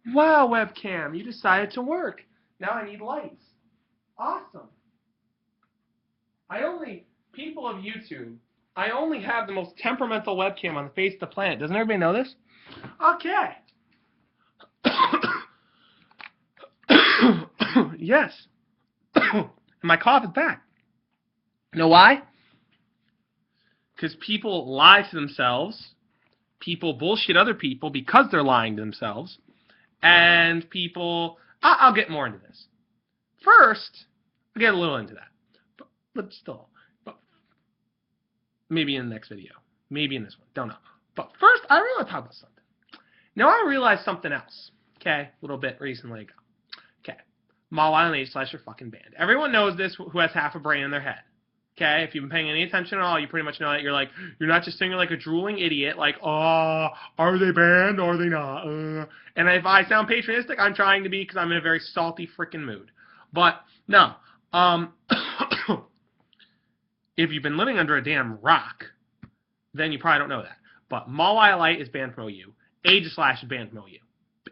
Wow, webcam, you decided to work. Now I need lights. Awesome. People of YouTube, I only have the most temperamental webcam on the face of the planet. Doesn't everybody know this? Okay. Yes. My cough is back. You know why? Because people lie to themselves. People bullshit other people because they're lying to themselves. And people... I'll get more into this. First, I'll get a little into that. But still... Maybe in the next video. Maybe in this one. Don't know. But first, I really want to talk about something. Now, I realized something else. Okay? A little bit recently ago. Okay. Mawile and Aegislash are fucking banned. Everyone knows this who has half a brain in their head. Okay? If you've been paying any attention at all, you pretty much know that. You're not just singing like a drooling idiot, like, are they banned or are they not? And if I sound patriotic, I'm trying to be because I'm in a very salty freaking mood. But, no. If you've been living under a damn rock, then you probably don't know that. But Mawile is banned from OU. Aegislash is banned from OU.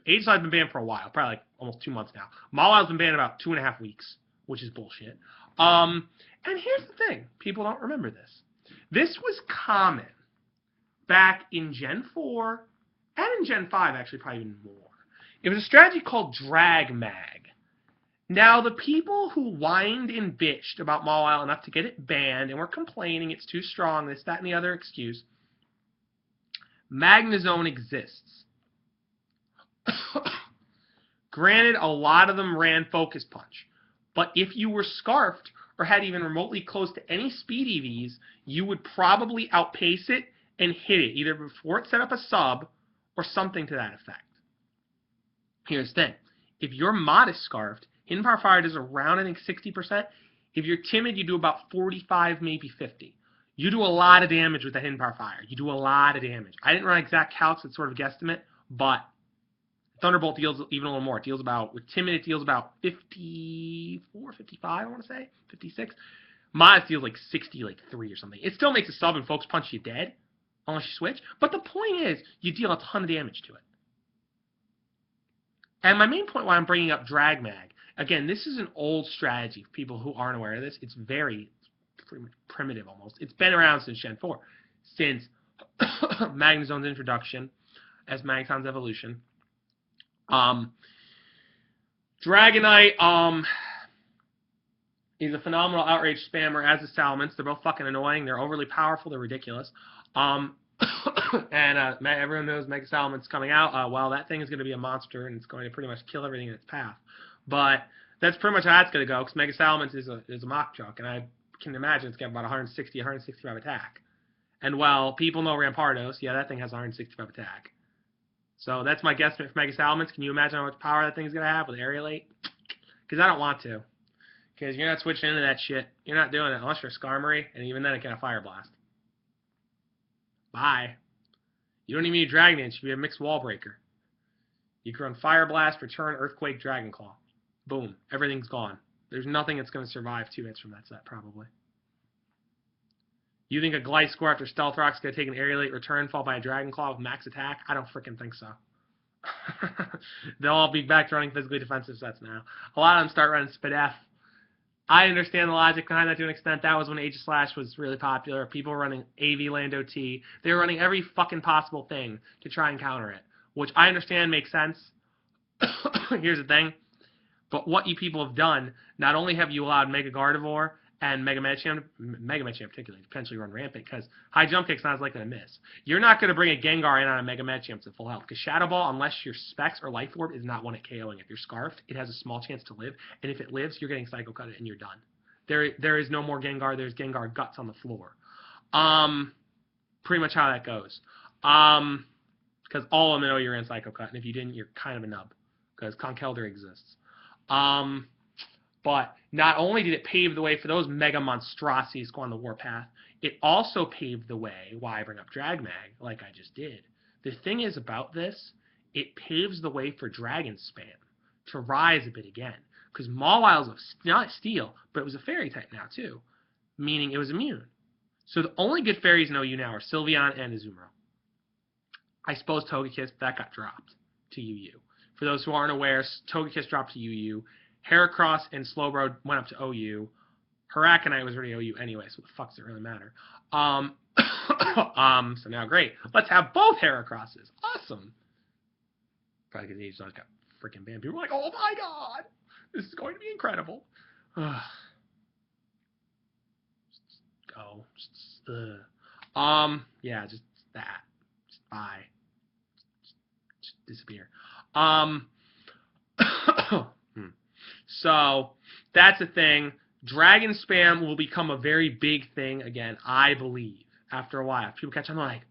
Aegislash has been banned for a while, probably like almost 2 months now. Mawile's been banned about 2.5 weeks, which is bullshit. And here's the thing. People don't remember this. This was common back in Gen 4 and in Gen 5, actually, probably even more. It was a strategy called Drag Mag. Now, the people who whined and bitched about Mawile enough to get it banned and were complaining it's too strong, this, that, and the other excuse, Magnezone exists. Granted, a lot of them ran Focus Punch, but if you were scarfed or had even remotely close to any speed EVs, you would probably outpace it and hit it, either before it set up a sub or something to that effect. Here's the thing. If you're modest scarfed, Hidden Power Fire does around, I think, 60%. If you're timid, you do about 45, maybe 50. You do a lot of damage with the Hidden Power Fire. You do a lot of damage. I didn't run exact calcs, it's sort of a guesstimate, but Thunderbolt deals even a little more. It deals about, with timid, it deals about 54, 55, I want to say, 56. Modest deals like 60, like 3 or something. It still makes a sub and Focus Punch you dead, unless you switch. But the point is, you deal a ton of damage to it. And my main point why I'm bringing up Drag Mag, again, this is an old strategy for people who aren't aware of this. It's very primitive almost. It's been around since Gen 4, since Magnezone's introduction as Magneton's evolution. Dragonite is a phenomenal outrage spammer, as is Salamence. They're both fucking annoying. They're overly powerful. They're ridiculous. And everyone knows Mega Salamance's coming out. Well, that thing is going to be a monster, and it's going to pretty much kill everything in its path. But that's pretty much how that's going to go, because Mega Salamence is a mock truck, and I can imagine it's got about 160, 165 attack. And, well, people know Rampardos. Yeah, that thing has 165 attack. So that's my guesstimate for Mega Salamence. Can you imagine how much power that thing's going to have with Aerialate? Because I don't want to. Because you're not switching into that shit. You're not doing it unless you're Skarmory, and even then it can have Fire Blast. Bye. You don't even need Dragon Dance. You can be a mixed Wall Breaker. You can run Fire Blast, Return, Earthquake, Dragon Claw. Boom. Everything's gone. There's nothing that's going to survive 2 hits from that set, probably. You think a Gliscor after Stealth Rock's going to take an Aerialate Return, fall by a Dragon Claw with max attack? I don't freaking think so. They'll all be back to running physically defensive sets now. A lot of them start running Spadef. I understand the logic behind that to an extent. That was when Aegislash was really popular. People were running AV Land OT. They were running every fucking possible thing to try and counter it, which I understand makes sense. Here's the thing. But what you people have done, not only have you allowed Mega Gardevoir and Mega Medicham particularly, to potentially run Rampant, because high jump kick's not as likely to miss. You're not going to bring a Gengar in on a Mega Medicham to full health, because Shadow Ball, unless your Specs or Life Orb, is not one at KOing. If you're Scarfed, it has a small chance to live, and if it lives, you're getting Psycho Cut and you're done. There is no more Gengar, there's Gengar Guts on the floor. Pretty much how that goes. Because all of them know you're in Psycho Cut, and if you didn't, you're kind of a nub, because Conkeldurr exists. But not only did it pave the way for those mega monstrosities to go on the warpath, it also paved the way, why I bring up Drag Mag, like I just did. The thing is about this, it paves the way for Dragon Spam to rise a bit again. Because Mawile's not Steel, but it was a Fairy type now too, meaning it was immune. So the only good fairies in OU now are Sylveon and Azumarill. I suppose Togekiss, that got dropped to UU. For those who aren't aware, Togekiss dropped to UU. Heracross and Slowbro went up to OU. Harakanite was already OU anyway, so what the fuck does it really matter? So now great. Let's have both Heracrosses. Awesome. Probably because Aegislash got freaking banned. People were like, oh my god, this is going to be incredible. Yeah, just that. Just bye. Just disappear. So that's a thing. Dragon spam will become a very big thing again, I believe, after a while. If people catch on, like,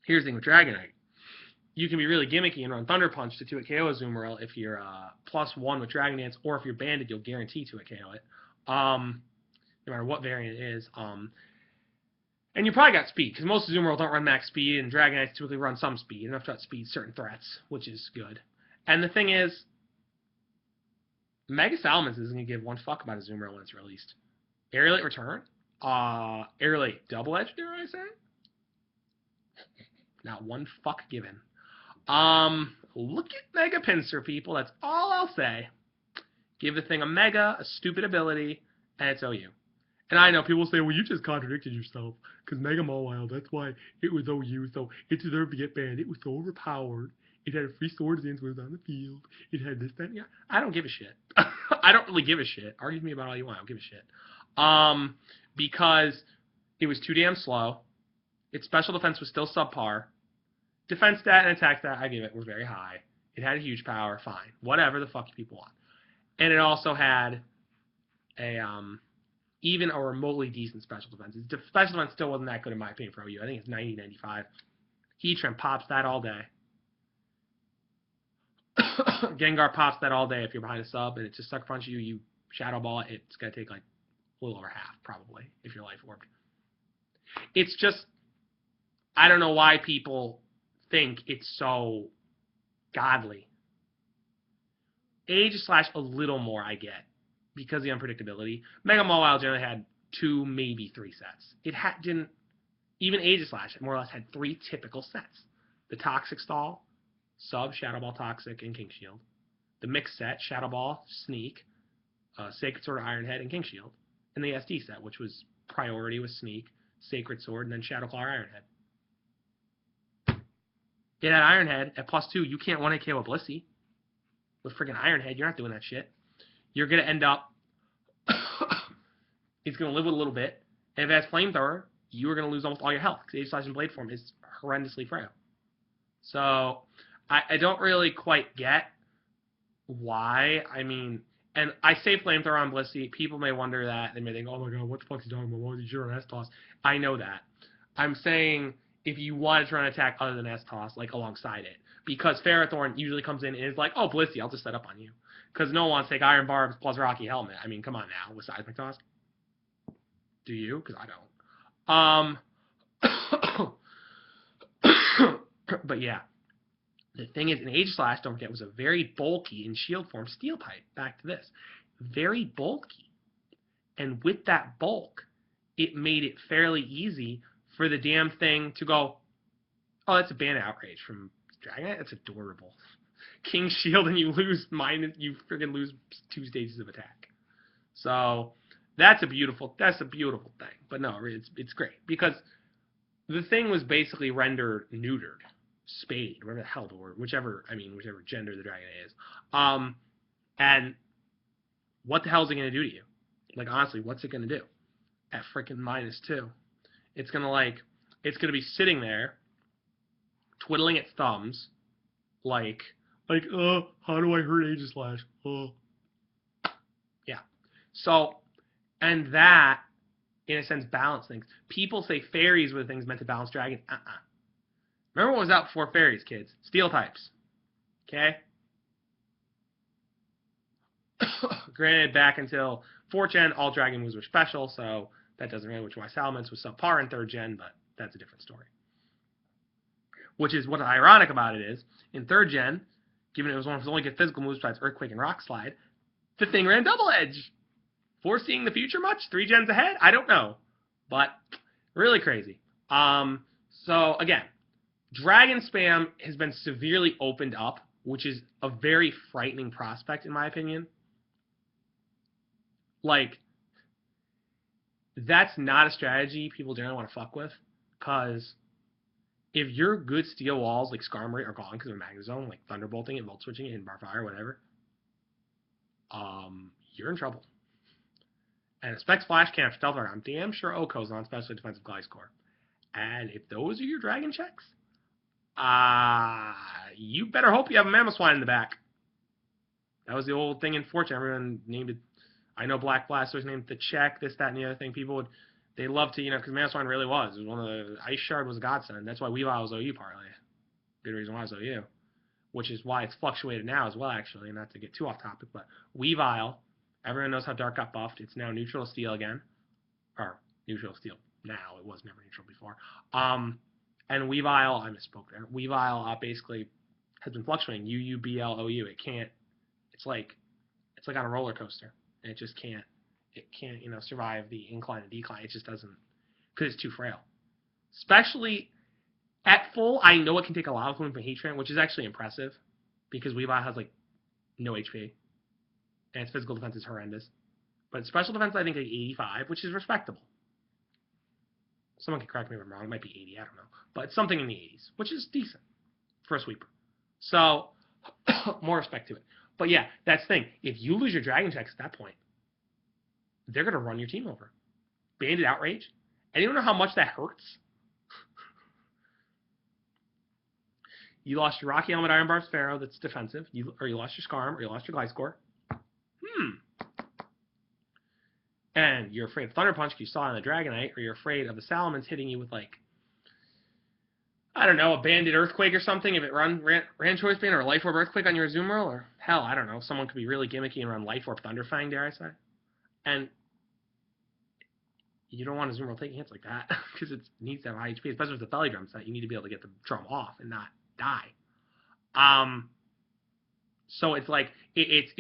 here's the thing with Dragonite. You can be really gimmicky and run Thunder Punch to 2-hit KO a Azumarill if you're +1 with Dragon Dance, or if you're banded, you'll guarantee 2-hit KO it. No matter what variant it is. And you probably got speed, because most Azumarill don't run max speed, and Dragonites typically run some speed, enough to outspeed certain threats, which is good. And the thing is, Mega Salamence isn't going to give one fuck about Azumarill when it's released. Aerialate Return? Aerialate Double Edge, dare I say? Not one fuck given. Look at Mega Pinsir, people. That's all I'll say. Give the thing a Mega, a stupid ability, and it's OU. And I know people say, well, you just contradicted yourself, because Mega Mawile, that's why it was OU, so it deserved to get banned. It was so overpowered. It had a free Swords Dance when it was on the field. It had this, that, and yeah. I don't give a shit. I don't really give a shit. Argue with me about all you want. I don't give a shit. Because it was too damn slow. Its special defense was still subpar. Defense stat and attack stat, I give it, were very high. It had a huge power, fine. Whatever the fuck people want. And it also had a, even a remotely decent special defense. Its special defense still wasn't that good in my opinion for OU. I think it's 90, 95. Heatran pops that all day. Gengar pops that all day if you're behind a sub and it just sucker punches you, you Shadow Ball it, it's going to take like a little over half, probably, if you're life orbed. It's just, I don't know why people think it's so godly. Aegislash a little more, I get, because of the unpredictability. Mega Mawile generally had 2, maybe 3 sets. It didn't, even Aegislash more or less had 3 typical sets. The Toxic Stall, Sub, Shadow Ball, Toxic, and King Shield. The mixed set, Shadow Ball, Sneak, Sacred Sword, Iron Head, and King Shield. And the SD set, which was Priority with Sneak, Sacred Sword, and then Shadow Claw or Iron Head. It had Iron Head at +2. You can't 1-hit KO a Blissey. With freaking Iron Head, you're not doing that shit. You're going to end up... it's going to live with a little bit. And if it has Flamethrower, you are going to lose almost all your health, because Aegislash in Blade form is horrendously frail. So... I don't really quite get why. I mean, and I say Flamethrower on Blissey. People may wonder that. They may think, oh my god, what the fuck is he talking about? Why is he sure on S-Toss? I know that. I'm saying if you wanted to run an attack other than S-Toss, like alongside it. Because Ferrothorn usually comes in and is like, oh, Blissey, I'll just set up on you. Because no one wants to take Iron Barbs plus Rocky Helmet. I mean, come on now, with Seismic Toss. Do you? Because I don't. But yeah. The thing is, in Aegislash, don't forget, was a very bulky, in shield form, Steel type. Back to this. Very bulky. And with that bulk, it made it fairly easy for the damn thing to go, oh, that's a ban outrage from Dragonite? That's adorable. King Shield and you friggin' lose 2 stages of attack. So, that's a beautiful thing. But no, it's great. Because the thing was basically rendered neutered. Spade, whatever the hell the word, whichever gender the dragon is. And what the hell is it going to do to you? Like, honestly, what's it going to do? At freaking -2. It's going to be sitting there, twiddling its thumbs, like, how do I hurt Aegislash? Yeah. So, and that, in a sense, balance things. People say fairies were the things meant to balance dragon. Remember what was out before fairies, kids? Steel types. Okay? Granted, back until 4th gen, all dragon moves were special, so that doesn't really which why Salamence was subpar in 3rd gen, but that's a different story. Which is what's ironic about it is, in 3rd gen, given it was one of its only good physical moves besides Earthquake and Rock Slide, the thing ran Double Edge. Foreseeing the future much? 3 gens ahead? I don't know. But, really crazy. So, again, Dragon spam has been severely opened up, which is a very frightening prospect in my opinion. Like, that's not a strategy people generally want to fuck with, because if your good steel walls like Skarmory are gone because of Magnezone, like Thunderbolting and Volt Switching and Barfire, whatever, you're in trouble. And a Specs Flash Camp Stealth Rock, I'm damn sure Oko's on Special Defensive Gliscor. And if those are your Dragon checks, you better hope you have a Mamoswine in the back. That was the old thing in Fortune. Everyone named it. I know Black Blasters named it the check, this, that, and the other thing. People would, they love to, because Mamoswine really was. It was one of the, Ice Shard was a godsend. That's why Weavile was OU partly. Good reason why it was OU. Which is why it's fluctuated now as well, actually, not to get too off topic, but Weavile, everyone knows how Dark got buffed. It's now neutral steel again. Or, neutral steel now. It was never neutral before. And Weavile, I misspoke there. Weavile basically has been fluctuating. UU, BL, OU. It can't, it's like on a roller coaster. And it just can't, survive the incline and decline. It just doesn't, because it's too frail. Especially at full, I know it can take a lot of wound from Heatran, which is actually impressive, because Weavile has, no HP. And its physical defense is horrendous. But its special defense, I think, is 85, which is respectable. Someone can correct me if I'm wrong. It might be 80, I don't know. But it's something in the 80s, which is decent for a sweeper. So, more respect to it. But yeah, that's the thing. If you lose your Dragon checks at that point, they're going to run your team over. Banded Outrage. And you don't know how much that hurts? You lost your Rocky Helmet Iron Barb Sparrow that's defensive. Or you lost your Skarm, or you lost your Gliscor. And you're afraid of Thunder Punch because you saw it on the Dragonite, or you're afraid of the Salamence hitting you with, I don't know, a Banded Earthquake or something if it ran Choice Band, or a Life Orb Earthquake on your Azumarill, or hell, I don't know, someone could be really gimmicky and run Life Orb Thunderfang, dare I say. And you don't want Azumarill taking hits like that because it needs to have high HP, especially with the Belly Drum set. You need to be able to get the drum off and not die. So it's it's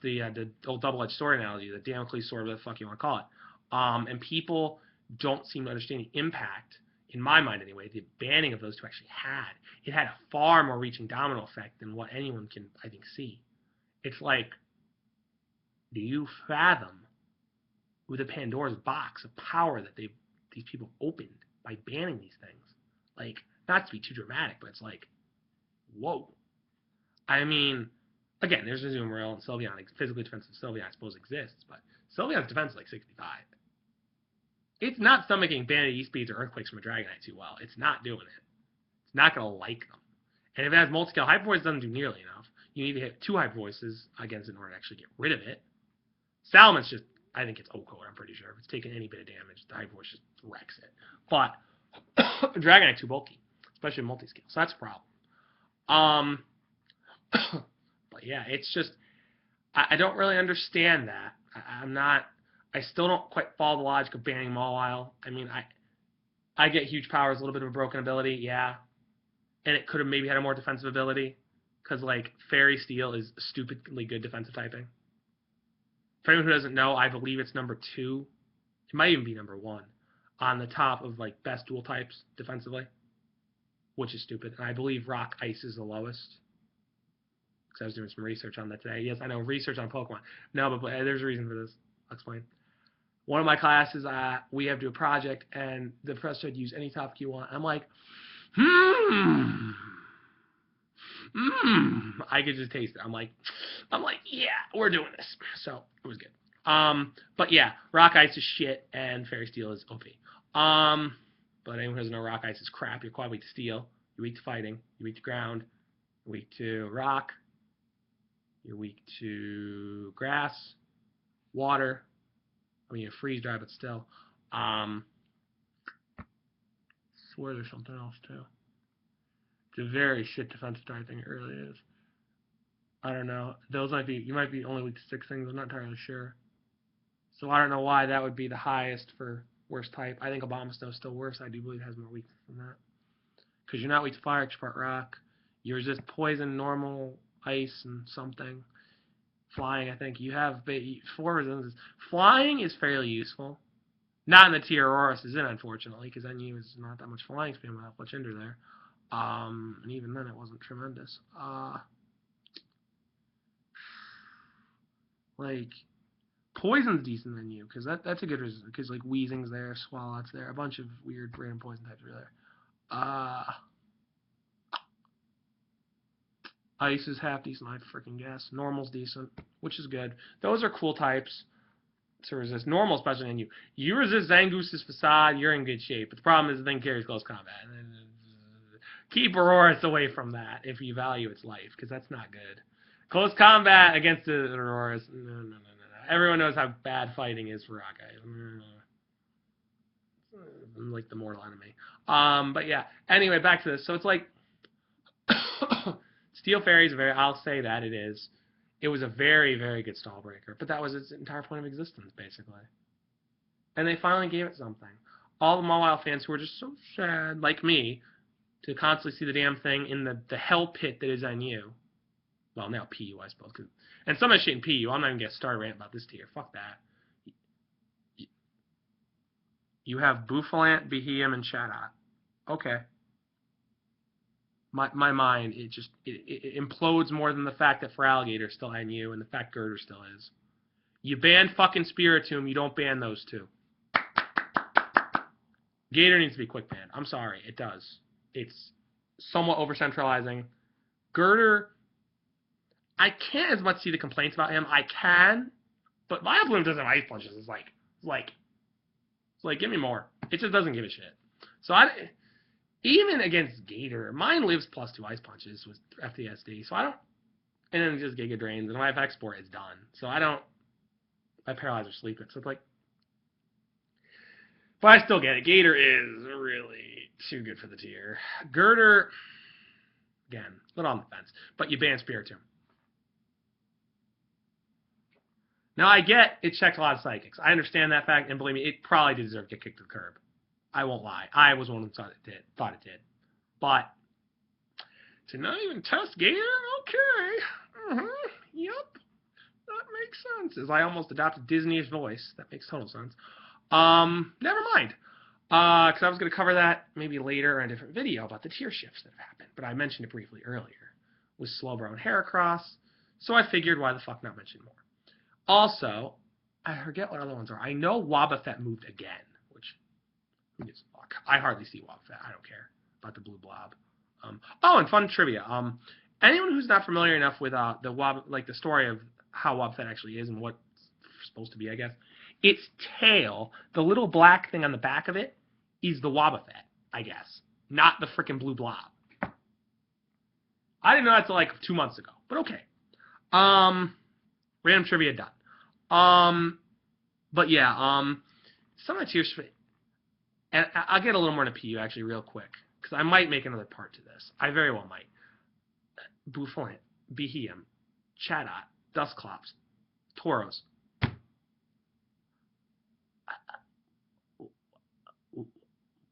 the old double-edged sword analogy, the Damocles sword, whatever the fuck you want to call it. And people don't seem to understand the impact, in my mind anyway, the banning of those two actually had. It had a far more reaching domino effect than what anyone can, I think, see. It's like, do you fathom with a Pandora's box of power that these people opened by banning these things? Not to be too dramatic, but it's whoa. I mean, again, there's Azumarill and Sylveon. Physically defensive Sylveon, I suppose, exists, but Sylveon's defense is 65. It's not stomaching Banded E-Speeds or Earthquakes from a Dragonite too well. It's not doing it. It's not going to like them. And if it has multi-scale, Hyper Voice doesn't do nearly enough. You need to hit 2 Hyper Voices against it in order to actually get rid of it. Salamence just, I think it's O-Code, I'm pretty sure. If it's taking any bit of damage, the Hyper Voice just wrecks it. But Dragonite too bulky, especially multi-scale. So that's a problem. But yeah, it's just, I don't really understand that. I still don't quite follow the logic of banning Mawile. I mean, I get huge powers, a little bit of a broken ability, yeah. And it could have maybe had a more defensive ability, because, Fairy Steel is stupidly good defensive typing. For anyone who doesn't know, I believe it's number 2. It might even be number 1 on the top of, best dual types defensively, which is stupid. And I believe Rock Ice is the lowest. Because I was doing some research on that today. Yes, I know, research on Pokemon. No, but there's a reason for this. I'll explain. One of my classes, we have to do a project, and the professor said, use any topic you want. I'm like, I could just taste it. I'm like, yeah, we're doing this. So it was good. But yeah, Rock Ice is shit, and Fairy Steel is OP. But anyone who doesn't know, Rock Ice is crap. You're quite weak to Steel. You're weak to Fighting. You're weak to Ground. You're weak to Rock. You're weak to Grass, Water. I mean, you're Freeze Dry, but still. I swear there's something else, too. It's a very shit defensive typing, it really is. I don't know. You might be only weak to 6 things, I'm not entirely sure. So I don't know why that would be the highest for worst type. I think Abomasnow is still worse. I do believe it has more weakness than that. Because you're not weak to fire, because you're part rock. You resist poison, normal, ice, and something. Flying, I think. You have 4 resistances. Flying is fairly useful. Not in the tier Aurorus is in, unfortunately, because NU is not that much flying spam without much Ender there. And even then it wasn't tremendous. Like, Poison's decent than you, because that's a good reason, because, like, Weezing's there, Swalot's there, a bunch of weird random poison types are there. Ice is half decent, I freaking guess. Normal's decent, which is good. Those are cool types to resist. Normal, especially in you. You resist Zangoos's Facade, you're in good shape. But the problem is the thing carries close combat. Keep Aurora's away from that if you value its life, because that's not good. Close combat against the Aurora's. No. Everyone knows how bad fighting is for rock guys. Like the mortal enemy. But yeah. Anyway, back to this. So it's like Steel Fairy is I'll say that it is. It was a very, very good stall breaker, but that was its entire point of existence, basically. And they finally gave it something. All the Mawile fans who were just so sad, like me, to constantly see the damn thing in the hell pit that is NU. Well, now PU, I suppose. And some of the shit in PU, I'm not even going to start a rant about this tier. Fuck that. You have Bouffalant, Beheeyem, and Chatot. Okay. My mind, it implodes more than the fact that Feraligatr is still NU and the fact Girder still is. You ban fucking Spiritomb, you don't ban those two. Gator needs to be quick banned. I'm sorry, it does. It's somewhat over-centralizing. Girder, I can't as much see the complaints about him. I can, but Vileplume doesn't have Ice Punches. It's like, give me more. It just doesn't give a shit. So even against Gator, mine lives +2 Ice Punches with FDSD. So I don't, and then it just Giga Drains, and when I have Export, it's done. So I Paralyze or Sleep It. So it's like, but I still get it. Gator is really too good for the tier. Girder, again, a little on the fence, but you ban Spiritomb. Now, I get it checked a lot of Psychics. I understand that fact, and believe me, it probably did deserve to get kicked to the curb. I won't lie. I was one who thought it did. But to not even test Gator? Okay. Yep. That makes sense. As I almost adopted Disney's voice. That makes total sense. Never mind. Because I was going to cover that maybe later in a different video about the tier shifts that have happened. But I mentioned it briefly earlier with Slowbro and Heracross. So I figured, why the fuck not mention more? Also, I forget what other ones are. I know Wobbuffet moved again, which, who gives a fuck? I hardly see Wobbuffet. I don't care about the blue blob. Oh, and fun trivia. Anyone who's not familiar enough with the story of how Wobbuffet actually is and what it's supposed to be, I guess, its tail, the little black thing on the back of it, is the Wobbuffet, I guess, not the freaking blue blob. I didn't know that until like 2 months ago, but okay. Random trivia done. But yeah, some of the tiers, and I'll get a little more into PU actually real quick, because I might make another part to this. I very well might. Bouffalant, Beheeyem, Chatot, Dusclops, Tauros.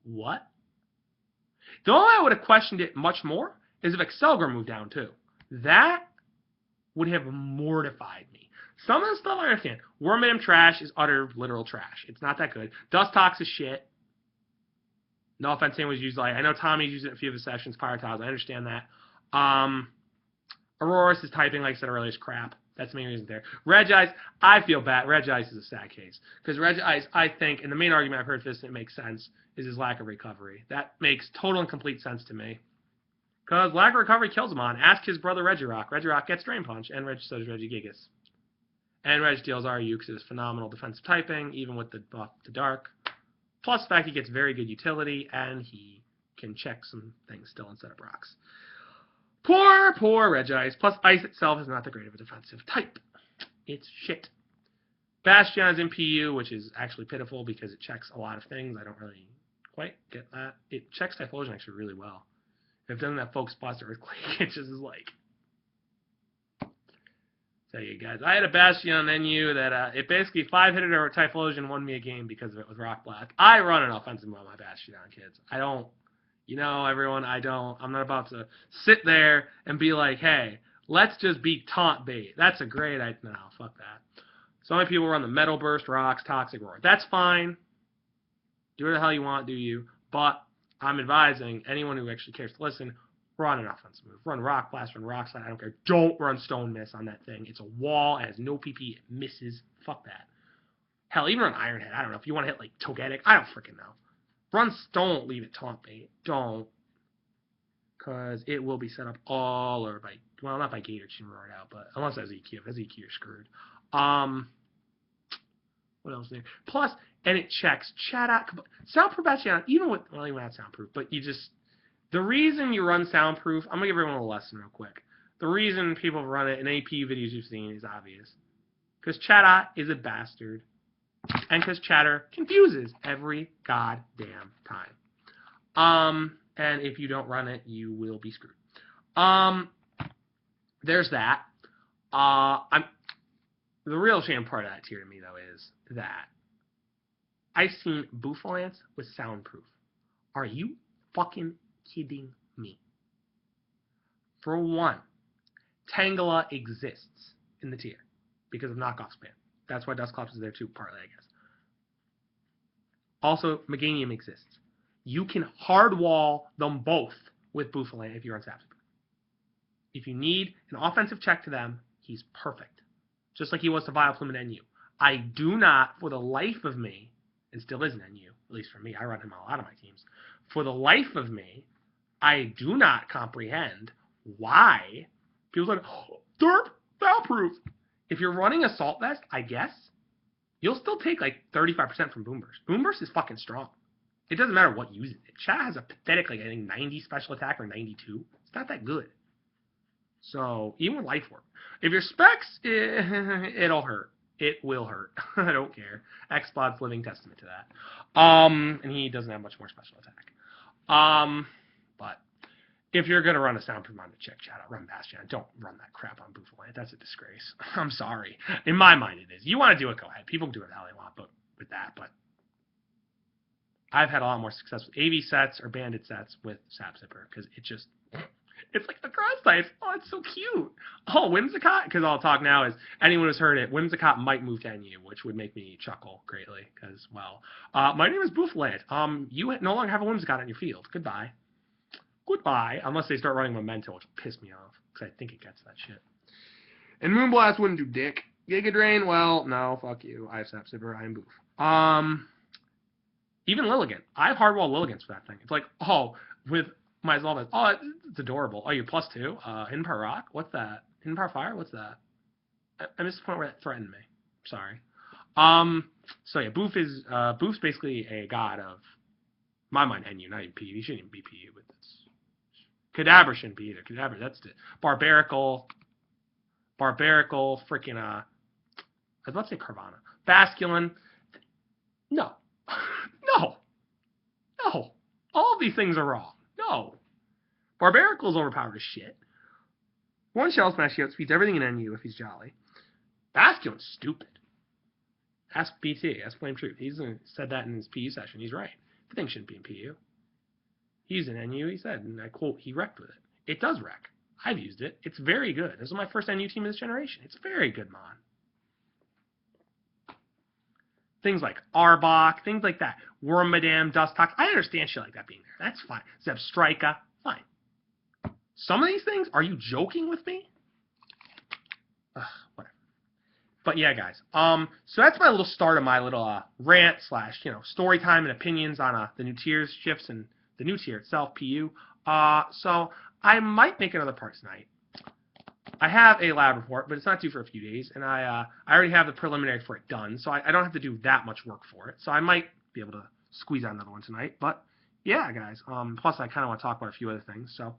What? The only way I would have questioned it much more is if Excelgor moved down too. That would have mortified me. Some of the stuff I understand. Wormadam trash is utter literal trash. It's not that good. Dustox is shit. No offense, anyone was used like I know Tommy's used it in a few of his sessions. Pyrotiles, I understand that. Aurora's is typing, like I said earlier, is crap. That's the main reason there. Regice, I feel bad. Regice is a sad case. Because Regice, I think, and the main argument I've heard for this, and it makes sense, is his lack of recovery. That makes total and complete sense to me. Because lack of recovery kills him on. Ask his brother Regirock. Regirock gets Drain Punch, and so does Regigigas. And Registeel RU because it's phenomenal defensive typing, even with the buff to Dark. Plus the fact he gets very good utility, and he can check some things still instead of rocks. Poor Regice. Plus Ice itself is not that great of a defensive type. It's shit. Bastion is in PU, which is actually pitiful because it checks a lot of things. I don't really quite get that. It checks Typhlosion actually really well. If it doesn't have Focus Blast or Earthquake, it just is like... Tell you guys, I had a Bastion on NU that it basically 5-hit it or Typhlosion won me a game because of it with Rock Blast. I run an offensive mode on my Bastion, kids. I don't, everyone, I'm not about to sit there and be like, hey, let's just beat Taunt Bait. That's a great idea. No, fuck that. So many people run the Metal Burst, Rocks, Toxic Roar. That's fine. Do what the hell you want, do you. But I'm advising anyone who actually cares to listen, run an offensive move. Run Rock Blast, run Rock Slide. I don't care. Don't run Stone Miss on that thing. It's a wall. It has no PP. It misses. Fuck that. Hell, even run Iron Head. I don't know. If you want to hit, like, Togetic, I don't freaking know. Don't leave it Taunt Bait. Don't. Because it will be set up all over by, well, not by Gator, you can roar it out, but unless it has EQ. If it has EQ, you're screwed. What else is there? Plus, and it checks chat out, soundproof Bastion, even with, well, even not soundproof, but you just, the reason you run soundproof, I'm going to give everyone a lesson real quick. The reason people run it in AP videos you've seen is obvious. Because chat is a bastard. And because chatter confuses every goddamn time. And if you don't run it, you will be screwed. There's that. The real shame part of that tier to me, though, is that I've seen Bouffalance with soundproof. Are you fucking kidding me? For one, Tangela exists in the tier because of knockoff spam. That's why Dusclops is there too, partly, I guess. Also, Meganium exists. You can hardwall them both with Bouffalance if you're on Sapsipper. If you need an offensive check to them, he's perfect. Just like he was to Vileplume and NU. I do not, for the life of me, and still is an NU, at least for me, I run him on a lot of my teams. For the life of me, I do not comprehend why people say, oh, derp, foul-proof. If you're running Assault Vest, I guess, you'll still take like 35% from Boom Burst. Boom Burst is fucking strong. It doesn't matter what uses it. Chat has a pathetic, like, I think 90 special attack or 92. It's not that good. So, even with Life Orb. If your specs, it'll hurt. It will hurt. I don't care. X-Bod's living testament to that. And he doesn't have much more special attack. But if you're going to run a soundproof on the check chat, run Bastion. Don't run that crap on Bouffalance. That's a disgrace. I'm sorry. In my mind, it is. You want to do it, go ahead. People can do it how they want with that, but I've had a lot more success with AV sets or Bandit sets with Sapsipper because it just, it's like the cross types. Oh, it's so cute. Oh, Whimsicott, because I'll talk now is anyone who's heard it, Whimsicott might move to NU, which would make me chuckle greatly because, well, my name is Bouffalance. You no longer have a Whimsicott on your field. Goodbye. Goodbye. Unless they start running Memento, which will piss me off because I think it gets that shit. And Moonblast wouldn't do dick. Giga Drain, well, no, fuck you. I have Sapsipper. I am Boof. Even Lilligant. I have hardwall Lilligants for that thing. It's like, oh, with my Zolvaz. Oh, it's adorable. Oh, you're +2. Hidden Power Rock? What's that? Hidden Power Fire? What's that? I missed the point where it threatened me. Sorry. So yeah, Boof's basically a god of my mind, NU, not even PU. He shouldn't even be PU with this. Kadabra shouldn't be either. Kadabra, that's the Barbarical, freaking, I was about to say Carvana. Basculin. No. No. No. All of these things are wrong. No. Barbarical's overpowered as shit. One Shell Smash, he outspeeds everything in NU if he's jolly. Basculin's stupid. Ask BT. Ask Flame Truth. He's said that in his PU session. He's right. The thing shouldn't be in PU. He's in NU, he said, and I quote, he wrecked with it. It does wreck. I've used it. It's very good. This is my first NU team of this generation. It's a very good mon. Things like Arbok, things like that. Wormadam, Dustox. I understand shit like that being there. That's fine. Zebstrika, fine. Some of these things, are you joking with me? Ugh, whatever. But yeah, guys. So that's my little start of my little rant / story time and opinions on the new tiers shifts and the new tier itself, PU. So I might make another part tonight. I have a lab report, but it's not due for a few days, and I already have the preliminary for it done, so I don't have to do that much work for it. So I might be able to squeeze out another one tonight. But yeah, guys. Plus, I kind of want to talk about a few other things. So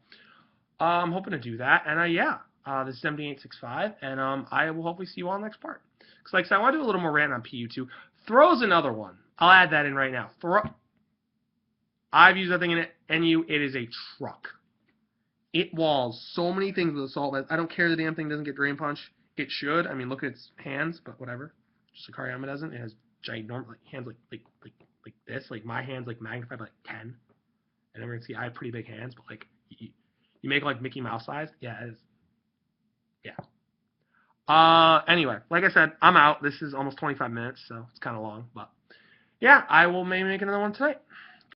I'm hoping to do that. And yeah, this is MD865, and I will hopefully see you all in the next part. Because like I said, I want to do a little more rant on PU2. Throw's another one. I'll add that in right now. I've used that thing in NU. It is a truck. It walls so many things with Assault Vest. I don't care the damn thing doesn't get Drain Punch. It should. I mean, look at its hands, but whatever. Just like Hariyama doesn't. It has giant hands like this. Like my hands like magnified by like 10. And everyone can see I have pretty big hands, but like you make like Mickey Mouse size. Yeah, it is. Yeah. Anyway, like I said, I'm out. This is almost 25 minutes, so it's kind of long, but yeah, I will maybe make another one tonight.